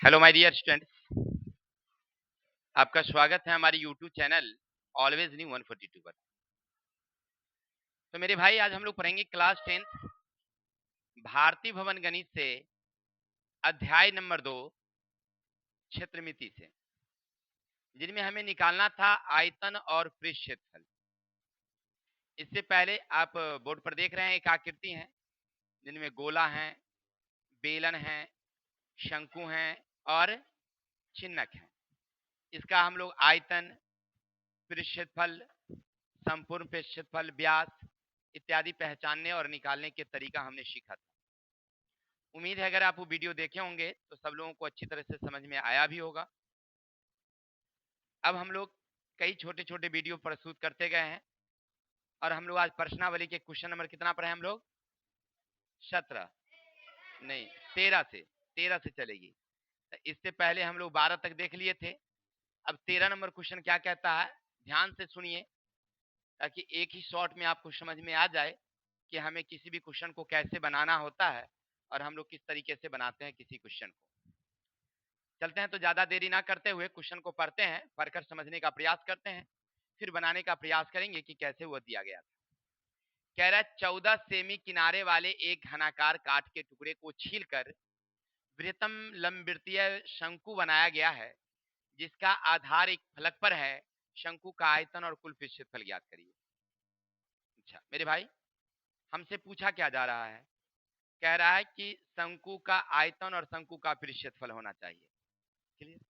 Hello my dear students, आपका स्वागत है हमारी यूट्यूब चैनल ऑलवेज न्यू 142 पर। तो मेरे भाई, आज हम लोग पढ़ेंगे क्लास 10th भारतीय भवन गणित से अध्याय नंबर 2 क्षेत्रमिति से, जिनमें हमें निकालना था आयतन और पृष्ठ क्षेत्रफल। इससे पहले आप बोर्ड पर देख रहे हैं एक आकृति है जिनमें गोला है, बेलन है, शंकु है और चिन्हक है। इसका हम लोग आयतन, पृष्ठ क्षेत्रफल, संपूर्ण पृष्ठ क्षेत्रफल, व्यास इत्यादि पहचानने और निकालने के तरीका हमने सीखा था। उम्मीद है अगर आप वो वीडियो देखे होंगे तो सब लोगों को अच्छी तरह से समझ में आया भी होगा। अब हम लोग कई छोटे छोटे वीडियो प्रस्तुत करते गए हैं और हम लोग आज प्रश्नावली के क्वेश्चन नंबर कितना पर है हम लोग? 17 नहीं 13 से चलेगी। इससे पहले हम लोग 12 तक देख लिए थे। अब 13 नंबर क्वेश्चन क्या कहता है, ध्यान से सुनिए ताकि एक ही शॉट में आपको समझ में आ जाए कि हमें किसी भी क्वेश्चन को कैसे बनाना होता है और हम लोग किस तरीके से बनाते हैं किसी क्वेश्चन को। चलते हैं, तो ज्यादा देरी ना करते हुए क्वेश्चन को पढ़ते हैं, पढ़कर समझने का प्रयास करते हैं, फिर बनाने का प्रयास करेंगे कि कैसे वो दिया गया था। कह रहा है 14 सेमी किनारे वाले एक घनाकार काठ के टुकड़े को छीलकर बृहत्तम लंबवृत्तीय शंकु बनाया गया है, जिसका आधार एक फलक पर है। शंकु का आयतन और कुल पृष्ठ क्षेत्रफल ज्ञात करिए। अच्छा मेरे भाई, हमसे पूछा क्या जा रहा है? कह रहा है कि शंकु का आयतन और शंकु का पृष्ठ क्षेत्रफल होना चाहिए। क्लियर?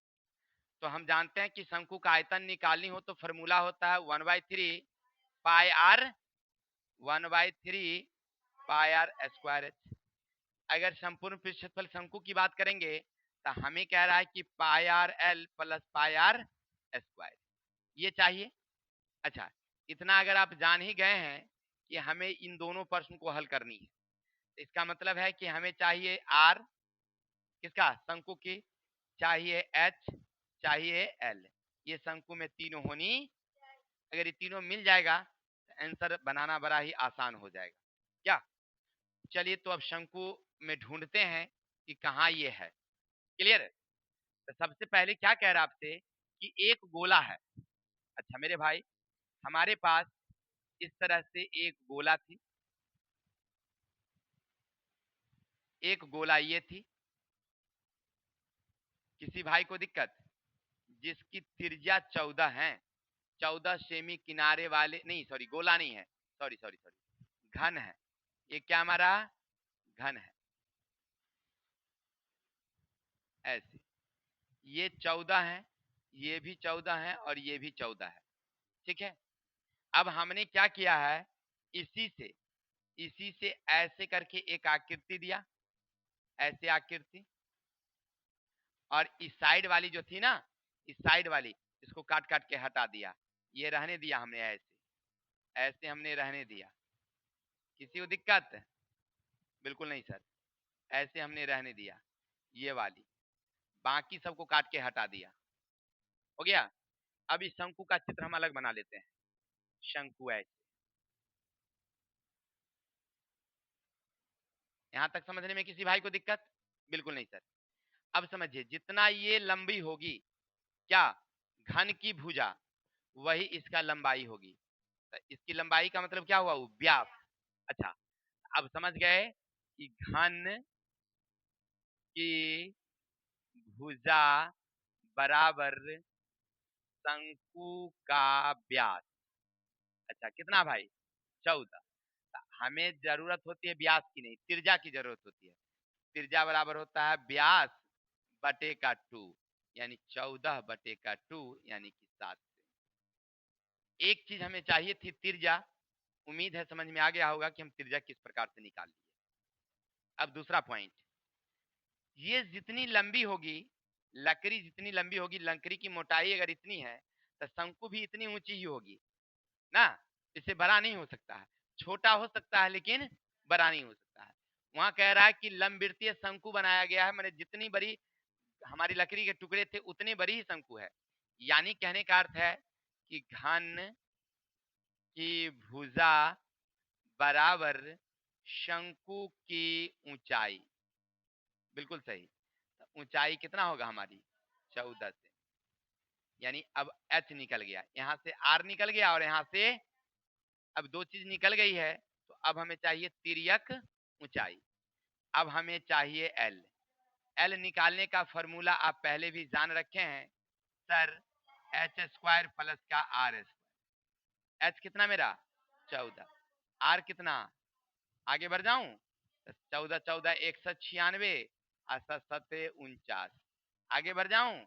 तो हम जानते हैं कि शंकु का आयतन निकालनी हो तो फॉर्मूला होता है 1/3 pi R 1/3 pi R square H. अगर संपूर्ण पृष्ठ क्षेत्रफल शंकु की बात करेंगे तो हमें कह रहा है कि pi R L plus pi R square, ये चाहिए। अच्छा, इतना अगर आप जान ही गए हैं कि हमें इन दोनों प्रश्न को हल करनी है, इसका मतलब है कि हमें चाहिए आर किसका? शंकु की, चाहिए एच, चाहिए एल। ये शंकु में तीनों होनी, अगर ये तीनों मिल जाएगा तो आंसर बनाना बड़ा ही आसान हो जाएगा। क्या? चलिए तो अब शंकु में ढूंढते हैं कि कहाँ ये है। क्लियर? तो सबसे पहले क्या कह रहा आपसे कि एक गोला है। अच्छा मेरे भाई, हमारे पास इस तरह से एक गोला थी, एक गोला ये थी। किसी भाई को दिक्कत? जिसकी त्रिज्या 14 है, 14 सेमी किनारे वाले, नहीं सॉरी गोला नहीं है, सॉरी सॉरी सॉरी घन है। ये क्या हमारा घन है? ऐसे ये 14 है, ये भी 14 है और ये भी 14 है। ठीक है, अब हमने क्या किया है, इसी से ऐसे करके एक आकृति दिया, ऐसे आकृति, और इस साइड वाली जो थी ना, इस साइड वाली इसको काट काट के हटा दिया। ये रहने दिया हमने ऐसे, ऐसे हमने रहने दिया। किसी को दिक्कत? बिल्कुल नहीं सर, ऐसे हमने रहने दिया ये वाली, बाकी सबको काट के हटा दिया। हो गया? अब इस शंकु का चित्र हम अलग बना लेते हैं। शंकु ऐसे, यहां तक समझने में किसी भाई को दिक्कत? बिल्कुल नहीं सर। अब समझिए, जितना ये लंबी होगी क्या, घन की भुजा, वही इसका लंबाई होगी। तो इसकी लंबाई का मतलब क्या हुआ? व्यास। अच्छा, अब समझ गए कि घन की भुजा बराबर शंकु का व्यास। अच्छा कितना भाई? 14। हमें जरूरत होती है व्यास की नहीं, त्रिज्या की जरूरत होती है। त्रिज्या बराबर होता है व्यास बटे का 2, यानी 14/2, यानी कि 7 से। एक चीज हमें चाहिए थी, त्रिज्या। उम्मीद है समझ में आ गया होगा कि हम त्रिज्या किस प्रकार से निकाल लिए। अब दूसरा पॉइंट, ये जितनी लंबी होगी, लकड़ी जितनी लंबी होगी, लकड़ी की मोटाई अगर इतनी है तो शंकु भी इतनी ऊंची ही होगी ना। इससे बड़ा नहीं हो सकता है, छोटा हो सकता है लेकिन बड़ा नहीं हो सकता है। वहां कह रहा है कि लंबवृत्तीय शंकु बनाया गया है, मैंने जितनी बड़ी हमारी लकड़ी के टुकड़े थे उतनी बड़ी ही शंकु है। यानी कहने का अर्थ है कि घन की भुजा बराबर शंकु की ऊंचाई। बिल्कुल सही। तो ऊंचाई कितना होगा हमारी 14 से, यानी अब h निकल गया, यहाँ से r निकल गया और यहाँ से अब दो चीज निकल गई है। तो अब हमें चाहिए तिर्यक ऊंचाई, अब हमें चाहिए l। l निकालने का फॉर्मूला आप पहले भी जान रखे हैं सर, h स्क्वायर प्लस का r स्क्वायर। h कितना मेरा 14, r कितना, आगे बढ़ जाऊं 14 14 196 और 7 49, आगे बढ़ जाऊं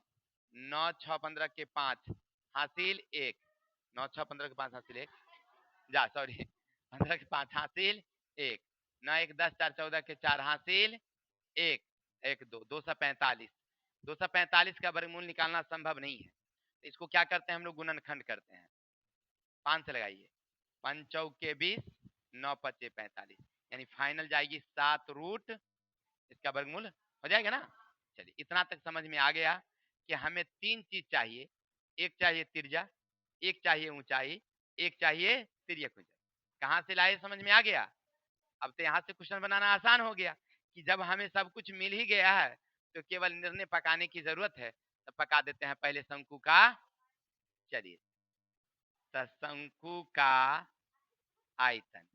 9 6 15 के 5 हासिल 1, 9 6 15 के 5 हासिल 1, जा सॉरी 15 के 5 हासिल 1, 9 1 10 4 14 के 4 हासिल 1, 1 2 245, 245 का वर्गमूल निकालना संभव नहीं है। इसको क्या करते हैं हम लोग, गुणनखंड करते हैं। 5 से लगाइए, 5 चौके 20, 9 पचे 45, यानी फाइनल जाएगी 7 रूट, इसका वर्गमूल हो जाएगा ना। चलिए इतना तक समझ में आ गया कि हमें तीन चीज चाहिए, एक चाहिए त्रिज्या, एक चाहिए ऊंचाई, एक चाहिए तिर्यक ऊंचाई। कहाँ से लाए समझ में आ गया। अब तो यहाँ से क्वेश्चन बनाना आसान हो गया कि जब हमें सब कुछ मिल ही गया है तो केवल निर्णय पकाने की जरूरत है। तो पका देते हैं पहले शंकु का। चलिए तो शंकु का आयतन,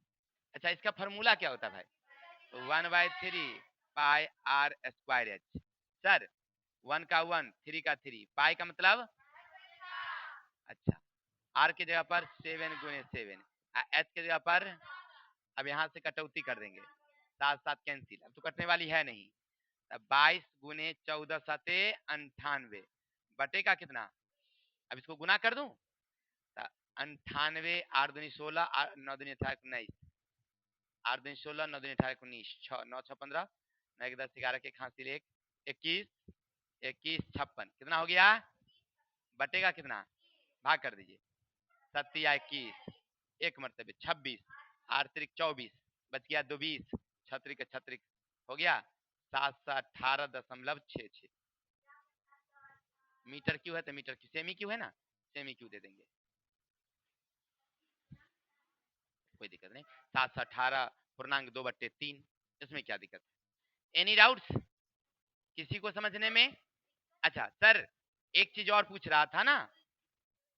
अच्छा इसका फॉर्मूला क्या होता है भाई, 1/3 pi R square H. Sir 1 का 1, 3 का 3, पाई का मतलब, अच्छा आर की जगह पर 7 गुने 7, एच की जगह पर अब यहाँ से कटौती कर देंगे, 7 7 कैंसिल, अब तो कटने वाली है नहीं। तब 22 गुने 14 सते 98 बटे का कितना, अब इसको गुना कर दूं 98, 8 दूनी 16, 9 दूनी 18 19, 8 दूनी 16, 9 दूनी 18 19, 9 6 15, 9 1 10 11 के हासिल 1, 21 21 56 कितना हो गया, बटेगा कितना, भाग कर दीजिए, 7 या 21, एक मरतबे 26, 8 त्रिक 24, बच गया 2 20, 6 का 6 हो गया 718.66 मीटर क्यों है, तो मीटर क्यों, सेमी क्यों है ना, सेमी क्यों दे देंगे, कोई दिक्कत नहीं, 718.2/3, इसमें क्या दिक्कत है। एनी डाउट्स किसी को समझने में। अच्छा सर एक चीज और पूछ रहा था ना,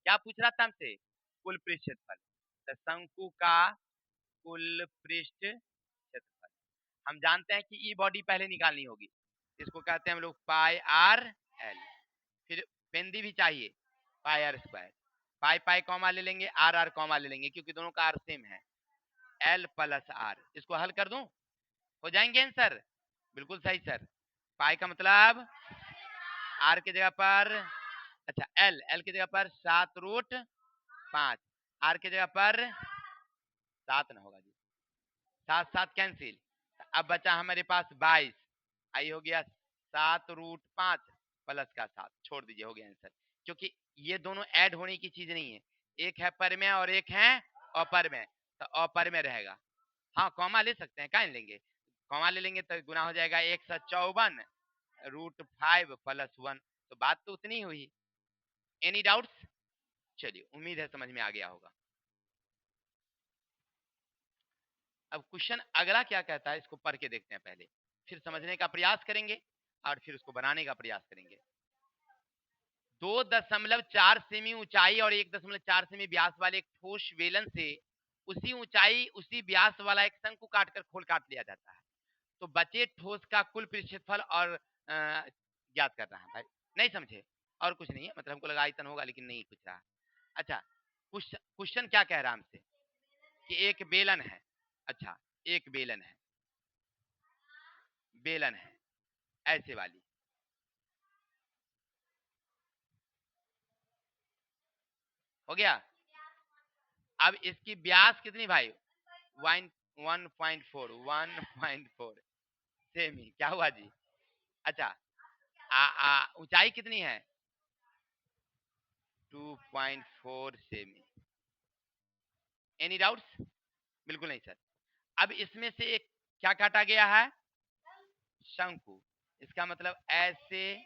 क्या पूछ रहा था हमसे, कुल पृष्ठ क्षेत्रफल, तो शंकु का कुल पृष्ठ क्षेत्रफल हम जानते हैं कि ई बॉडी पहले निकालनी होगी, इसको कहते हैं हम लोग पाई आर एल, फिर पेंदी भी चाहिए pi R square, pi pi comma ले लेंगे, आर आर कॉमा ले लेंगे क्योंकि दोनों का आर सेम है, एल प्लस आर, इसको हल कर दूं हो जाएंगे आंसर, बिल्कुल सही सर। पाई का मतलब आर की जगह पर, अच्छा एल, एल की जगह पर 7√5, आर की जगह पर 7 ना होगा जी, 7 7 कैंसिल, अब बचा हमारे पास 22, आई हो गया 7√5 प्लस का 7, छोड़ दीजिए हो गया आंसर, क्योंकि ये दोनों ऐड होने की चीज नहीं है, एक है पर में और एक है अपर में, तो अपर में रहेगा। हाँ कॉमा ले सकते हैं, क्या लेंगे, कॉमा ले लेंगे तो गुना हो जाएगा 154√5 प्लस 1, तो बात तो उतनी हुई। एनी डाउट्स, चलिए उम्मीद है समझ में आ गया होगा। अब क्वेश्चन अगला क्या कहता है इसको पढ़ के देखते हैं पहले, फिर समझने का प्रयास करेंगे और फिर उसको बनाने का प्रयास करेंगे। 2.4 सेमी ऊंचाई और 1.4 सेमी व्यास वाले एक ठोस बेलन से उसी ऊंचाई उसी व्यास वाला एक शंकु काटकर खोल काट लिया जाता है, तो बचे ठोस का कुल क्षेत्रफल और ज्ञात करना है भाई, नहीं समझे, और कुछ नहीं है, मतलब हमको लगा आयतन होगा लेकिन नहीं पूछ रहा। अच्छा क्वेश्चन क्या कह रहा है हमसे कि एक बेलन है, अच्छा एक बेलन है, बेलन है ऐसे वाली, हो गया, अब इसकी व्यास कितनी भाई 1.4 सेमी, क्या हुआ जी, अच्छा ऊंचाई कितनी है 2.4 सेमी। एनी डाउट्स, बिल्कुल नहीं सर। अब इसमें से एक क्या काटा गया है, शंकु, इसका मतलब ऐसे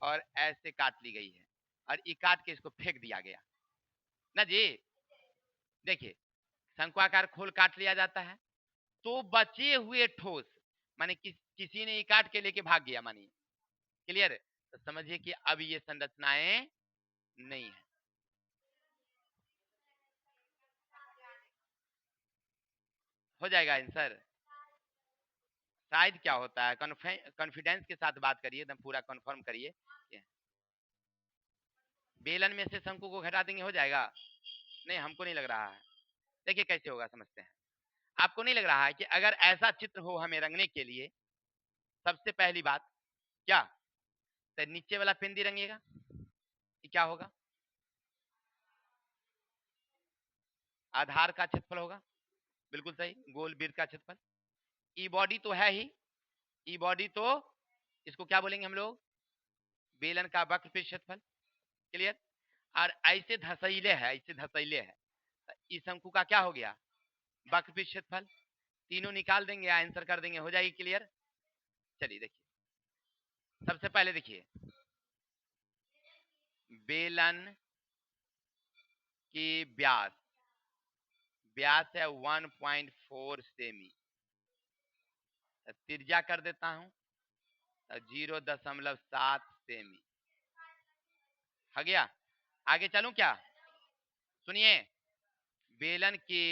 और ऐसे काट ली गई है और ये काट के इसको फेंक दिया गया ना जी। देखिए शंकुआकार खोल काट लिया जाता है तो बचे हुए ठोस, माने किसी ने ये काट के लेके भाग गया, मानिए क्लियर? तो समझिए कि अब ये संरचनाएं नहीं है। हो जाएगा आंसर? शायद क्या होता है, कॉन्फिडेंस के साथ बात करिए, एकदम पूरा कंफर्म करिए। बेलन में से शंकु को घटा देंगे, हो जाएगा? नहीं, हमको नहीं लग रहा है। देखिए कैसे होगा, समझते हैं। आपको नहीं लग रहा है कि अगर ऐसा चित्र हो हमें रंगने के लिए, सबसे पहली बात क्या, तो नीचे वाला पेंदी रंगेगा, क्या होगा? आधार का क्षेत्रफल होगा, बिल्कुल सही, गोल वृत्त का क्षेत्रफल। ई बॉडी तो है ही, ई बॉडी तो इसको क्या बोलेंगे हम लोग? बेलन का वक्र पृष्ठ क्षेत्रफल। क्लियर? और ऐसे धसैले है, ऐसे धसैले है, तो इस शंकु का क्या हो गया? वक्र पृष्ठ क्षेत्रफल। तीनों निकाल देंगे, आंसर कर देंगे, हो जाएगी। क्लियर? चलिए देखिए, सबसे पहले देखिए, बेलन की व्यास, व्यास है 1.4 सेमी, त्रिज्या कर देता हूं 0.7 सेमी। हो गया? आगे चलूं क्या? सुनिए, बेलन की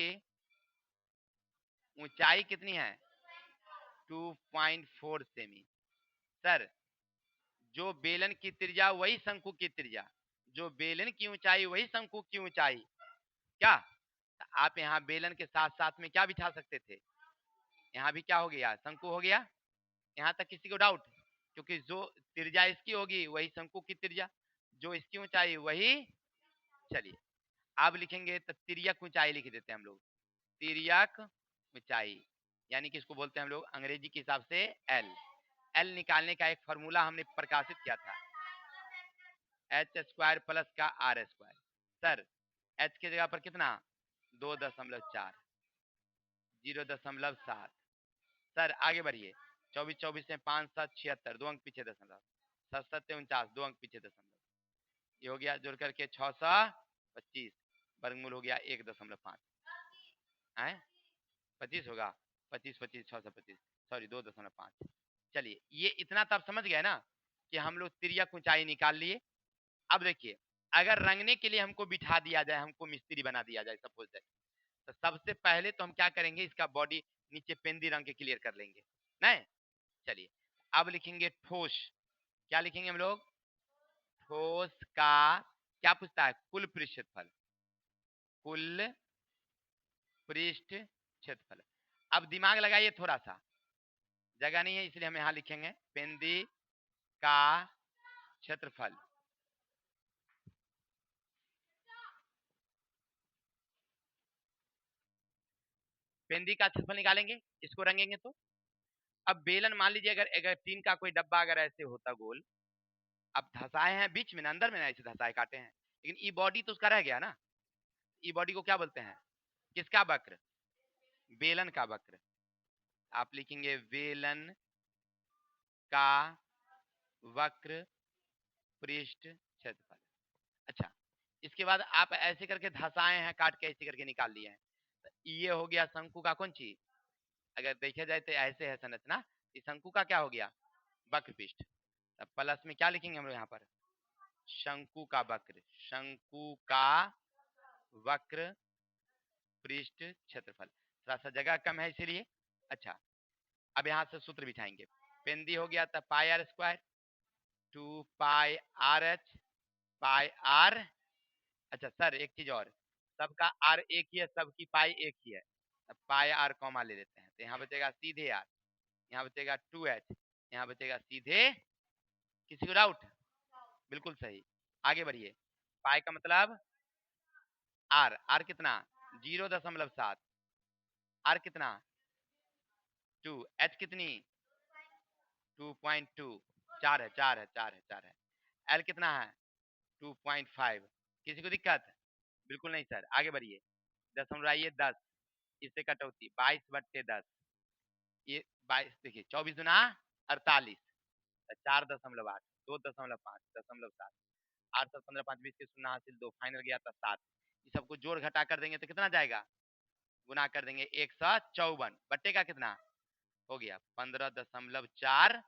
ऊंचाई कितनी है? 2.4 सेमी। सर, जो बेलन की त्रिज्या वही शंकु की त्रिज्या, जो बेलन की ऊंचाई वही शंकु की ऊंचाई। क्या आप यहाँ बेलन के साथ साथ में क्या बिठा सकते थे? यहाँ भी क्या हो गया? शंकु हो गया। यहाँ तक किसी को डाउट? क्योंकि जो त्रिज्या इसकी होगी वही शंकु की त्रिज्या, जो इसकी ऊंचाई वही। चलिए अब लिखेंगे तो तिर्यक ऊंचाई लिख देते हैं हम लोग, तिर्यक ऊंचाई, यानी कि इसको बोलते हैं हम लोग अंग्रेजी के हिसाब से एल। एल निकालने का एक फॉर्मूला हमने प्रकाशित किया था, एच स्क्वायर प्लस का आर स्क्वायर। सर, एच की जगह पर कितना? 2.4, 0.7। सर आगे बढ़िए, 24 24 में 5 7 76, 2 अंक पीछे दशमलव, 7 7 49, 2 अंक पीछे दशमलव, ये हो गया जोड़ करके 625, वर्गमूल हो गया 1.5 है, 25 होगा, 25 25 625, सॉरी 2.5। चलिए ये इतना तब समझ गए ना कि हम लोग तिर्यक ऊंचाई निकाल लिए। अब देखिए, अगर रंगने के लिए हमको बिठा दिया जाए, हमको मिस्त्री बना दिया जाए सपोज दैट, तो सबसे पहले तो हम क्या करेंगे, इसका बॉडी नीचे पेंदी रंग के क्लियर कर लेंगे, नहीं? चलिए अब लिखेंगे ठोस। क्या लिखेंगे हम लोग? ठोस का क्या पूछता है? कुल पृष्ठ क्षेत्रफल, कुल पृष्ठ क्षेत्रफल। अब दिमाग लगाइए थोड़ा सा, जगह नहीं है इसलिए हम यहाँ लिखेंगे पेंदी का क्षेत्रफल। पेंदी का क्षेत्रफल निकालेंगे, इसको रंगेंगे तो। अब बेलन मान लीजिए अगर अगर टीन का कोई डब्बा अगर ऐसे होता गोल, अब धसाए हैं बीच में ना, अंदर में ना ऐसे धसाए काटे हैं, लेकिन ई बॉडी तो उसका रह गया ना। ई बॉडी को क्या बोलते हैं? किसका वक्र? बेलन का वक्र। आप लिखेंगे बेलन का वक्र पृष्ठ क्षेत्रफल। अच्छा, इसके बाद आप ऐसे करके धसाए हैं, काट के ऐसे करके निकाल लिए हैं, तो ये हो गया शंकु का कौन चीज? अगर देखा जाए तो ऐसे है संरचना, इस शंकु का क्या हो गया? वक्र पृष्ठ। अब प्लस में क्या लिखेंगे हम लोग यहाँ पर? शंकु का वक्र, शंकु का वक्र पृष्ठ क्षेत्रफल। थोड़ा सा जगह कम है इसीलिए। अच्छा, अब यहाँ से सूत्र बिठाएंगे, पेंदी हो गया था pi R square, 2 pi R H, pi R. अच्छा सर एक चीज और, सबका आर एक ही है, सबकी पाई एक ही है, अब पाई आर कॉमा ले लेते हैं, तो यहाँ बचेगा सीधे आर, यहाँ बचेगा 2h, यहाँ बचेगा सीधे। किसी को डाउट? बिल्कुल सही, आगे बढ़िए। पाई का मतलब आर, आर कितना? 0.7, आर कितना? 2, एच कितनी? 2.2, 4 है, 4 है, 4 है, 4 है। एल कितना है? 2.5। किसी को दिक्कत? बिल्कुल नहीं सर, आगे बढ़िए। दशमलव आइए 10, इससे कटौती 22/10, ये 22, देखिए 24 गुना 48, 4.8, 2.5, 0.7, 8 7 15 5 20 के शून्य हासिल 2, फाइनल गया था 7। ये सबको जोड़ घटा कर देंगे तो कितना जाएगा? गुना कर देंगे 154, बट्टे का कितना हो गया? 15.4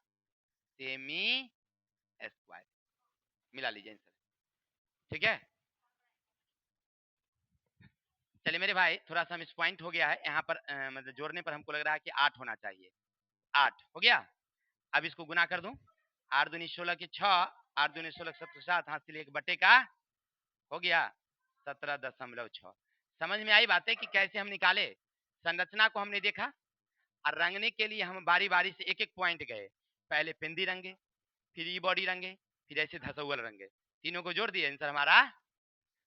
सेमी स्क्वायर, मिला लीजिए आंसर। ठीक है, चलिए मेरे भाई, थोड़ा सा मिस पॉइंट हो गया है यहाँ पर, मतलब जोड़ने पर हमको लग रहा है कि 8 होना चाहिए। 8 हो गया। अब इसको गुना कर दूं, 8 दूनी 16 की 6, 8 दूनी 16 17 7, हासिल 1 बटे का हो गया 17.6। समझ में आई बातें कि कैसे हम निकाले? संरचना को हमने देखा, और रंगने के लिए हम बारी बारी से एक एक पॉइंट गए। पहले पिंदी रंगे, फिर ई बॉडी रंगे, फिर ऐसे धसौल रंगे, तीनों को जोड़ दिए आंसर हमारा।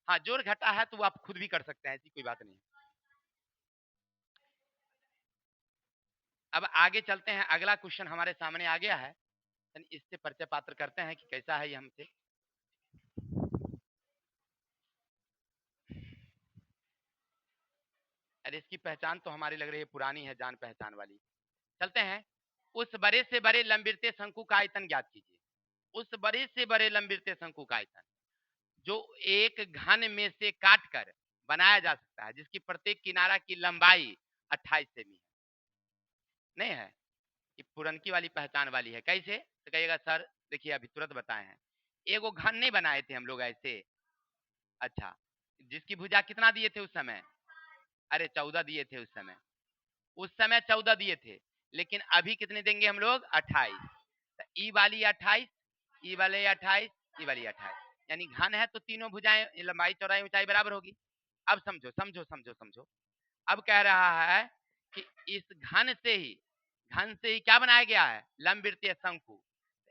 हाँ, जोड़ घटा है तो वो आप खुद भी कर सकते हैं, ऐसी कोई बात नहीं। अब आगे चलते हैं, अगला क्वेश्चन हमारे सामने आ गया है, इससे परिचय पात्र करते हैं कि कैसा है ये हमसे। अरे इसकी पहचान तो हमारी लग रही है पुरानी है, जान पहचान वाली। चलते हैं, उस बड़े से बड़े लंबिरते शंकु का आयतन ज्ञात कीजिए। उस बड़े से बड़े लंबिरते शंकु का आयतन जो एक घन में से काटकर बनाया जा सकता है, जिसकी प्रत्येक किनारा की लंबाई 28 सेमी है। नहीं है, ये पुरनकी वाली पहचान वाली है। कैसे? तो कहिएगा सर देखिए अभी तुरंत बताए हैं, एगो घन नहीं बनाए थे हम लोग ऐसे। अच्छा, जिसकी भुजा कितना दिए थे उस समय? अरे 14 दिए थे उस समय। उस समय 14 दिए थे, लेकिन अभी कितने देंगे हम लोग? 28। तो ई वाली 28, ई वाले 28, ई वाली 28, यानी घन है तो तीनों भुजाएं लंबाई चौड़ाई ऊंचाई बराबर होगी। अब समझो समझो समझो समझो, अब कह रहा है कि इस घन से ही क्या बनाया गया है? लंबवृत्तीय शंकु।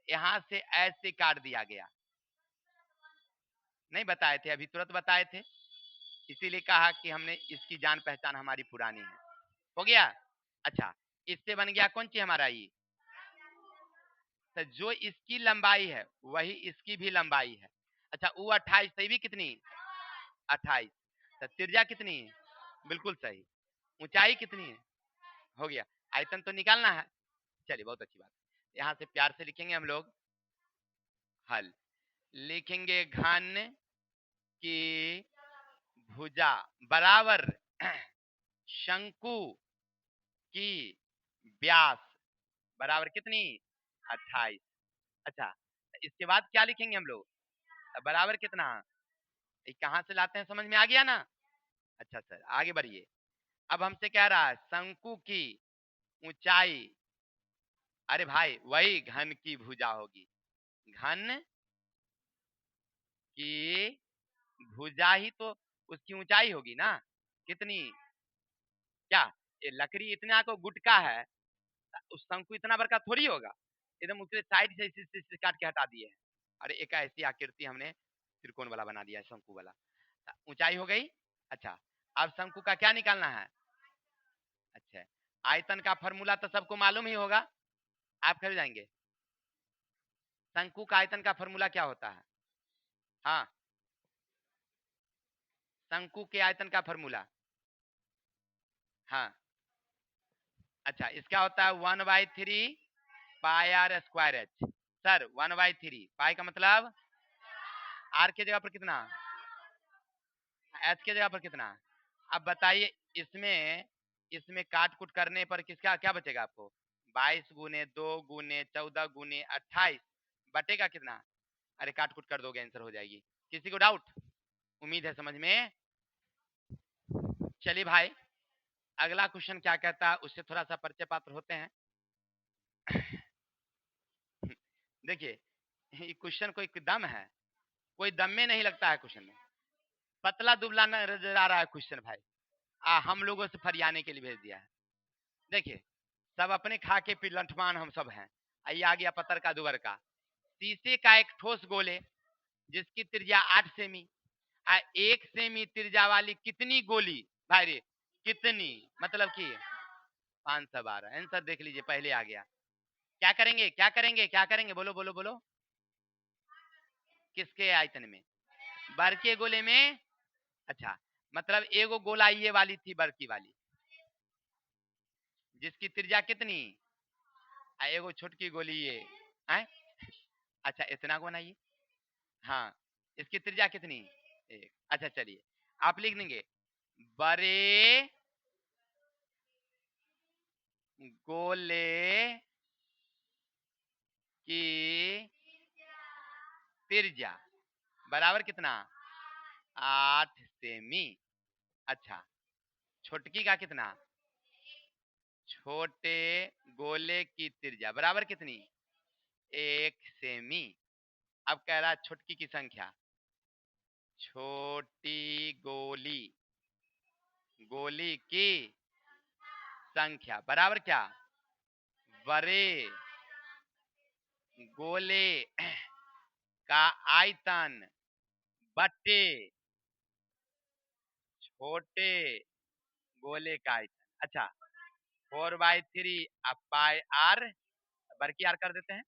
यहां से ऐसे काट दिया गया। नहीं बताए थे अभी, तुरंत बताए थे, इसीलिए कहा कि हमने इसकी जान पहचान हमारी पुरानी है। हो गया। अच्छा, इससे बन गया कौन चीज हमारा ये? तो जो इसकी लंबाई है वही इसकी भी लंबाई है। अच्छा, वो 28 सही भी कितनी? 28। तो त्रिज्या कितनी है? बिल्कुल सही। ऊंचाई कितनी है? हो गया। आयतन तो निकालना है। चलिए बहुत अच्छी बात, यहाँ से प्यार से लिखेंगे हम लोग हल। लिखेंगे घन की भुजा बराबर शंकु की व्यास बराबर कितनी? 28। अच्छा, इसके बाद क्या लिखेंगे हम लोग? बराबर कितना? कहां से लाते हैं, समझ में आ गया ना? अच्छा सर आगे बढ़िए। अब हमसे कह रहा है शंकु की ऊंचाई, अरे भाई वही घन की भुजा होगी। घन की भुजा ही तो उसकी ऊंचाई होगी ना। कितनी? क्या ये लकड़ी इतना को गुटका है, उस शंकु इतना बड़का थोड़ी होगा, एकदम उसके साइड से इसे काट के हटा दिए हैं। अरे एक ऐसी आकृति हमने त्रिकोण वाला बना दिया है, शंकु वाला। ऊंचाई हो गई। अच्छा, अब शंकु का क्या निकालना है? अच्छा, आयतन का फॉर्मूला तो सबको मालूम ही होगा, आप कर जाएंगे। शंकु का आयतन का फॉर्मूला क्या होता है? हाँ, शंकु के आयतन का फॉर्मूला। हाँ, अच्छा इसका होता है 1/3 pi R square H. Sir 1/3 पाई का मतलब आर के जगह पर कितना, एच के जगह पर कितना? अब बताइए, इसमें इसमें काट कुट करने पर किसका क्या बचेगा आपको? 22 गुने 2 गुने 14 गुने 28 बटेगा कितना? अरे काट कुट कर दोगे आंसर हो जाएगी। किसी को डाउट? उम्मीद है समझ में। चलिए भाई, अगला क्वेश्चन क्या कहता है उससे थोड़ा सा परिचय पात्र होते हैं। देखिए, ये क्वेश्चन कोई दम है, कोई दम में नहीं लगता है क्वेश्चन में। पतला दुबला नजर आ रहा है क्वेश्चन भाई, हम लोगों से फरियाने के लिए भेज दिया है। देखिए, सब अपने खा के फिर लंठमान हम सब हैं। आइए आ गया पत्थर का दुबर का। शीशे का एक ठोस गोले जिसकी त्रिज्या 8 सेमी, 1 सेमी त्रिज्या वाली कितनी गोली भाई रे? कितनी मतलब कि 512। आंसर देख लीजिए, पहले आ गया। क्या करेंगे क्या करेंगे क्या करेंगे? बोलो बोलो बोलो। किसके आयतन में? बड़के गोले में। अच्छा, मतलब एगो गोला ये वाली थी बड़की वाली, जिसकी त्रिज्या कितनी, एगो छोटकी गोली ये है। अच्छा इतना को बनाइए। हाँ, इसकी त्रिज्या कितनी? एक। अच्छा चलिए, आप लिख देंगे बड़े गोले की त्रिज्या बराबर कितना 8 सेमी। अच्छा छोटकी का कितना छोटे गोले की त्रिज्या बराबर कितनी 1 सेमी। अब कह रहा है छोटकी की संख्या छोटी गोली गोली की संख्या बराबर क्या बड़े गोले का आयतन बट्टे छोटे गोले का आयतन। अच्छा 4/3 अब पाई आर बड़की आर कर देते हैं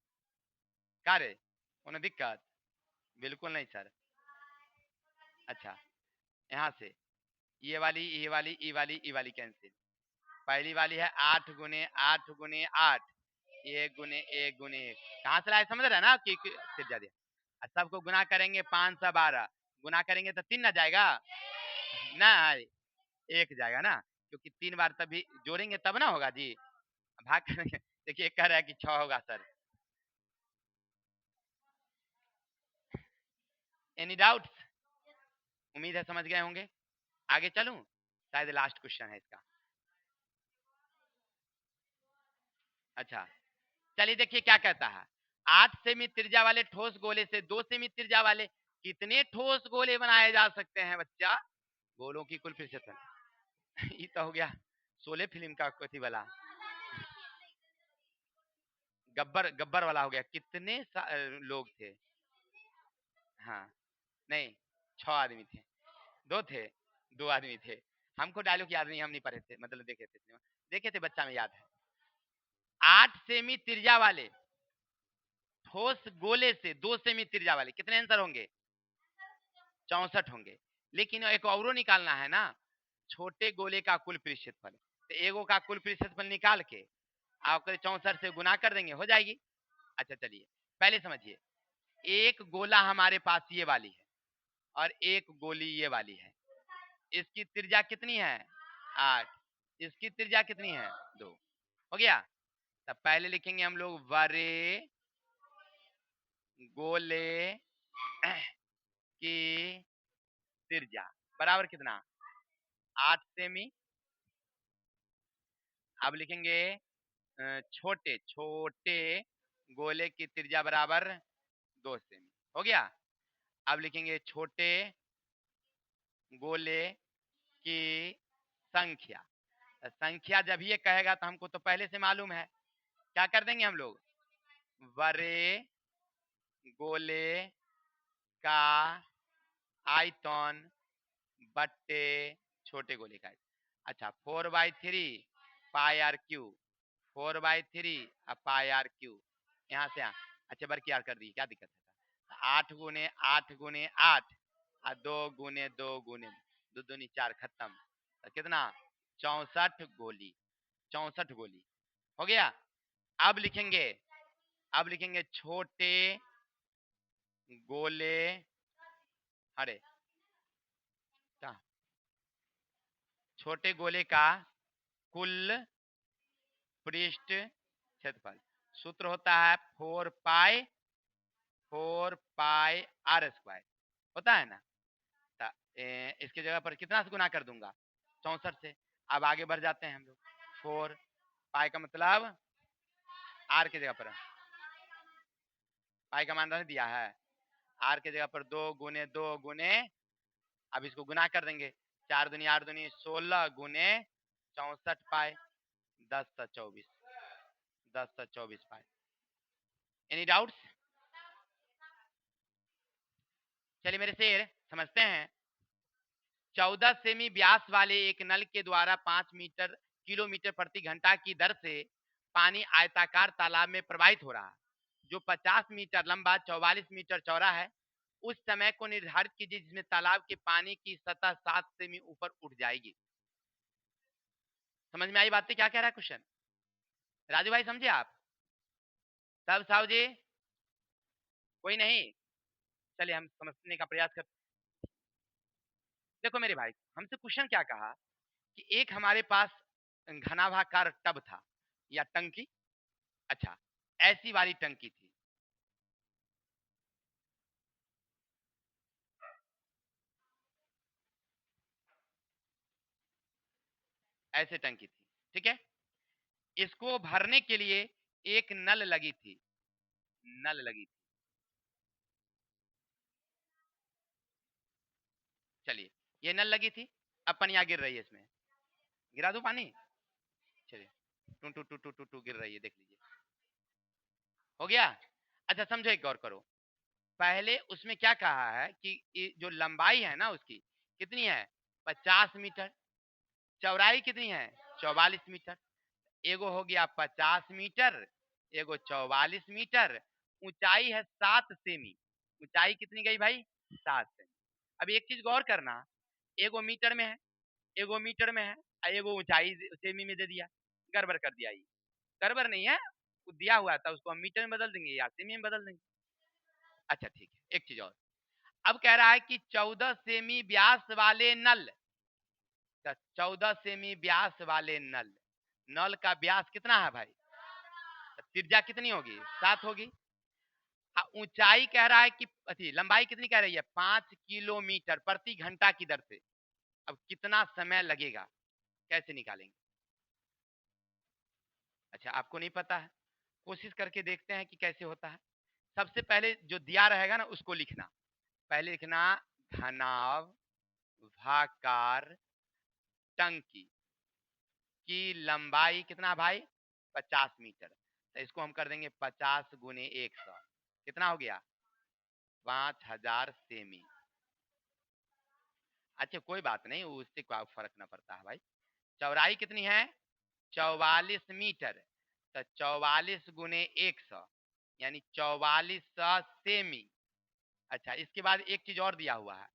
का रे कोनो दिक्कत बिल्कुल नहीं सर। अच्छा यहाँ से ये वाली ये वाली ये वाली ये वाली कैंसिल। पहली वाली है 8 गुने 8 गुने 8 1 गुने 1 गुने 1 कहाँ से लाए समझ रहे हैं ना कि त्रिज्या दिया। सबको गुना करेंगे 512 गुना करेंगे तो 3 ना जाएगा ना 1 जाएगा ना क्योंकि 3 बार तभी जोड़ेंगे तब ना होगा जी भाग करेंगे। देखिए कह रहा है कि 6 होगा सर। एनी डाउट उम्मीद है समझ गए होंगे। आगे चलूं शायद लास्ट क्वेश्चन है इसका। अच्छा चलिए देखिए क्या कहता है 8 सेमी त्रिज्या वाले ठोस गोले से 2 सेमी त्रिज्या वाले कितने ठोस गोले बनाए जा सकते हैं बच्चा गोलों की कुल प्रतिशत। ये तो हो गया शोले फिल्म का कथी वाला गब्बर गब्बर वाला हो गया कितने लोग थे। हाँ नहीं 6 आदमी थे 2 थे 2 आदमी थे। हमको डायलॉग याद नहीं हम नहीं पढ़े थे मतलब देखे थे बच्चा में याद है। 8 सेमी त्रिज्या वाले ठोस गोले से 2 सेमी त्रिज्या वाले कितने आंसर होंगे 64 होंगे। लेकिन एक और निकालना है ना छोटे गोले का कुल प्रतिशतफल तो एगो का कुल प्रतिशतफल निकाल के आप 64 से गुना कर देंगे हो जाएगी। अच्छा चलिए पहले समझिए एक गोला हमारे पास ये वाली है और एक गोली ये वाली है। इसकी त्रिज्या कितनी है 8 इसकी त्रिज्या कितनी है 2 हो गया। तब पहले लिखेंगे हम लोग बड़े गोले की त्रिज्या बराबर कितना 8 सेमी। अब लिखेंगे छोटे छोटे गोले की त्रिज्या बराबर 2 सेमी हो गया। अब लिखेंगे छोटे गोले की संख्या। संख्या जब ये कहेगा तो हमको तो पहले से मालूम है क्या कर देंगे हम लोग बड़े गोले का आयतन बट्टे छोटे गोले का आयतन। अच्छा 4/3 pi R cube 4/3 pi R cube यहाँ से यहाँ। अच्छा बरकी आर कर दी क्या दिक्कत है 8 गुने 8 गुने 8 और 2 गुने 2 गुने 2 दूनी 4 खत्म तो कितना 64 गोली 64 गोली हो गया। अब लिखेंगे छोटे गोले अरे क्या छोटे गोले का कुल पृष्ठ क्षेत्रफल सूत्र होता है 4 पाई आर स्क्वायर होता है ना। इसके जगह पर कितना से गुना कर दूंगा 64 से। अब आगे बढ़ जाते हैं हम लोग 4 पाई का मतलब आर के जगह पर पाई का मान दिया है आर के जगह पर 2 गुने 2 गुने अब इसको गुना कर देंगे 4 दूनी 8 दूनी 16 गुने 64 पाई 10 से 24 पाई। एनी डाउट्स चलिए मेरे शेर समझते हैं। 14 सेमी व्यास वाले एक नल के द्वारा 5 मीटर किलोमीटर प्रति घंटा की दर से पानी आयताकार तालाब में प्रवाहित हो रहा है जो 50 मीटर लंबा 44 मीटर चौड़ा है। उस समय को निर्धारित कीजिए जिसमें तालाब के पानी की सतह 7 सेमी ऊपर उठ जाएगी। समझ में आई बातें क्या कह रहा है क्वेश्चन राजू भाई समझे आप सब साहू जी कोई नहीं। चलिए हम समझने का प्रयास करते। देखो मेरे भाई हमसे क्वेश्चन क्या कहा कि एक हमारे पास घनाभाकार टब था या टंकी। अच्छा ऐसी वाली टंकी थी ऐसे टंकी थी, ठीक है। इसको भरने के लिए एक नल लगी थी, नल लगी थी। चलिए, ये नल लगी थी, अब पनिया गिर रही है इसमें, गिरा दूं पानी? चलिए, टू टू टू टू टू टू गिर रही है, देख लीजिए, हो गया। अच्छा समझो, एक गौर करो, पहले उसमें क्या कहा है कि जो लंबाई है ना उसकी कितनी है, 50 मीटर, चौड़ाई कितनी है, 44 मीटर। एगो हो गया 50 मीटर, एगो 44 मीटर, ऊंचाई है 7 सेमी। ऊंचाई कितनी गई भाई, 7 सेमी। अब एक चीज गौर करना, एगो मीटर में है, एगो मीटर में है, और एगो ऊंचाई सेमी में दे दिया, गड़बड़ कर दिया। ये गड़बड़ नहीं है, वो दिया हुआ था, उसको हम मीटर में बदल देंगे या सेमी में बदल देंगे। अच्छा ठीक है, एक चीज और, अब कह रहा है कि 14 सेमी व्यास वाले नल, 14 सेमी व्यास वाले नल, नल का व्यास कितना है भाई, त्रिज्या कितनी होगी, 7 होगी। ऊंचाई कह रहा है कि अच्छी लंबाई कितनी कह रही है, 5 किलोमीटर प्रति घंटा की दर से। अब कितना समय लगेगा, कैसे निकालेंगे? अच्छा आपको नहीं पता है, कोशिश करके देखते हैं कि कैसे होता है। सबसे पहले जो दिया रहेगा ना उसको लिखना, पहले लिखना घनाभ भाकार टंकी की लंबाई कितना भाई, 50 मीटर। तो इसको हम कर देंगे 50 गुने 100, कितना हो गया, 5000 सेमी। अच्छा कोई बात नहीं, उससे कोई फर्क ना पड़ता है भाई। चौड़ाई कितनी है, 44 मीटर, तो 44 गुने 100 यानी 4400 सेमी। अच्छा इसके बाद एक चीज और दिया हुआ है,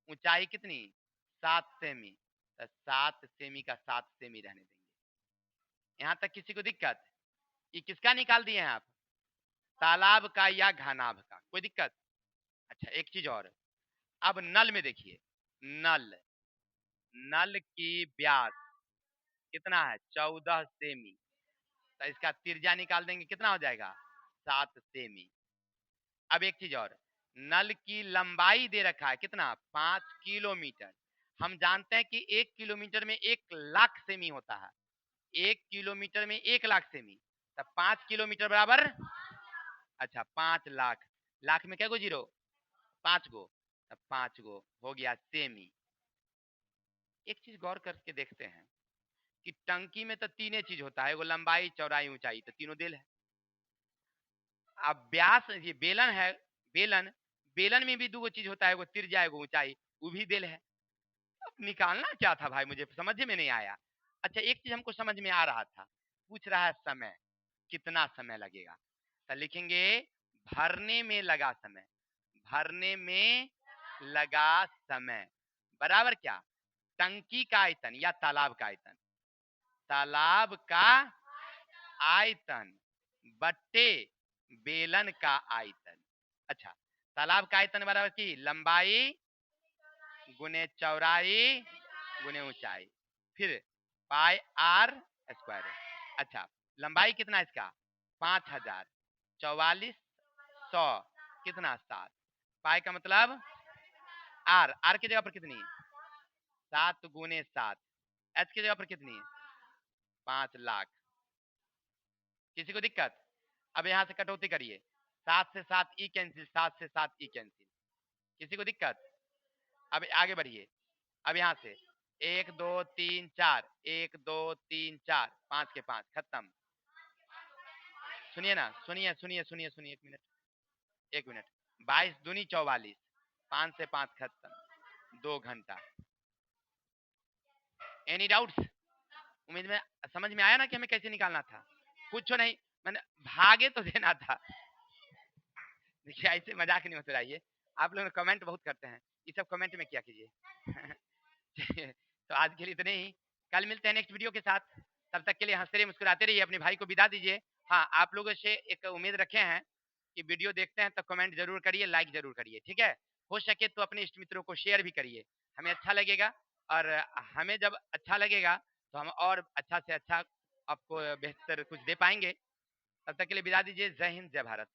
ऊंचाई कितनी, 7 सेमी, तो 7 सेमी का 7 सेमी रहने देंगे। यहाँ तक किसी को दिक्कत? ये किसका निकाल दिए हैं आप, तालाब का या घनाभ का, कोई दिक्कत? अच्छा एक चीज और, अब नल में देखिए, नल, नल की व्यास कितना है, 14 सेमी, तो इसका त्रिज्या निकाल देंगे, कितना हो जाएगा, 7 सेमी। अब एक चीज और, नल की लंबाई दे रखा है कितना, 5 किलोमीटर। हम जानते हैं कि 1 किलोमीटर में 1 लाख सेमी होता है, 1 किलोमीटर में 1 लाख सेमी, तब 5 किलोमीटर बराबर, अच्छा 5 लाख, लाख में क्या गो जीरो, 5 गो, तब 5 गो हो गया सेमी। एक चीज गौर करके देखते हैं कि टंकी में तो तीन चीज होता है, वो लंबाई चौड़ाई ऊंचाई, तो तीनों दिल है। अब व्यास, ये बेलन है, बेलन, बेलन में भी दो चीज होता है, वो त्रिज्या एगो ऊंचाई, वो भी दिल है। अब निकालना क्या था भाई, मुझे समझ में नहीं आया। अच्छा एक चीज हमको समझ में आ रहा था, पूछ रहा है समय, कितना समय लगेगा, तो लिखेंगे भरने में लगा समय, भरने में लगा समय बराबर क्या, टंकी का आयतन या तालाब का आयतन, तालाब का आयतन बट्टे बेलन का आयतन। अच्छा तालाब का आयतन बराबर की लंबाई गुने चौड़ाई गुने ऊंचाई, फिर पाई आर स्क्वायर। अच्छा लंबाई कितना है इसका, 5000, 4400 कितना 7, पाई का मतलब आर, आर की जगह पर कितनी, 7 गुने 7, एच की जगह पर कितनी, 5 लाख। किसी को दिक्कत? अब यहां से कटौती करिए, 7 से 7 ई कैंसिल, 7 से 7 ई कैंसिल, किसी को दिक्कत? अब आगे बढ़िए, अब यहां से 1 2 3 4, 1 2 3 4, 5 के 5 खत्म। सुनिए ना, सुनिए सुनिए सुनिए सुनिए, 1 मिनट, 1 मिनट, 22 दूनी 44, 5 से 5 खत्म, 2 घंटा। Any doubts? उम्मीद में समझ में आया ना कि हमें कैसे निकालना था, कुछ नहीं, मैंने भागे तो देना था। देखिए ऐसे मजाक नहीं होते रहिए, आप लोग कमेंट बहुत करते हैं, ये सब कमेंट में क्या कीजिए। तो आज के लिए इतने ही, कल मिलते हैं नेक्स्ट वीडियो के साथ, तब तक के लिए हंसते रहिए मुस्कुराते रहिए, अपने भाई को विदा दीजिए। हाँ आप लोगों से एक उम्मीद रखे हैं कि वीडियो देखते हैं तो कमेंट जरूर करिए, लाइक जरूर करिए, ठीक है, हो सके तो अपने इष्ट मित्रों को शेयर भी करिए, हमें अच्छा लगेगा, और हमें जब अच्छा लगेगा तो हम और अच्छा से अच्छा आपको बेहतर कुछ दे पाएंगे। तब तक के लिए विदा दीजिए, जय हिंद जय भारत।